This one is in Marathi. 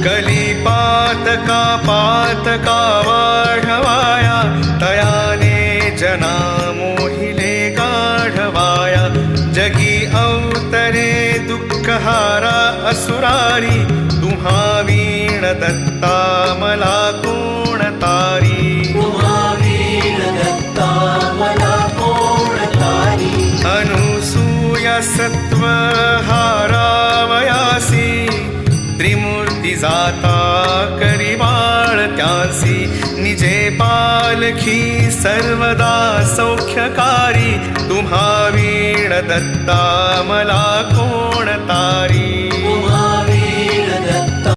कलिपातका पातका वाढवाया तयाने जना मोहिले गाढवाया जगी अवतरे दुःखहारा असुरारी तुम्हा वीण दत्ता मला कोण तारी अनुसूया सत्व हारावयासी त्रिमूर्ती जाता करी त्यासी निजे पालखी सर्वदा सौख्यकारी तुम्हा वीण दत्ता मला कोण तारी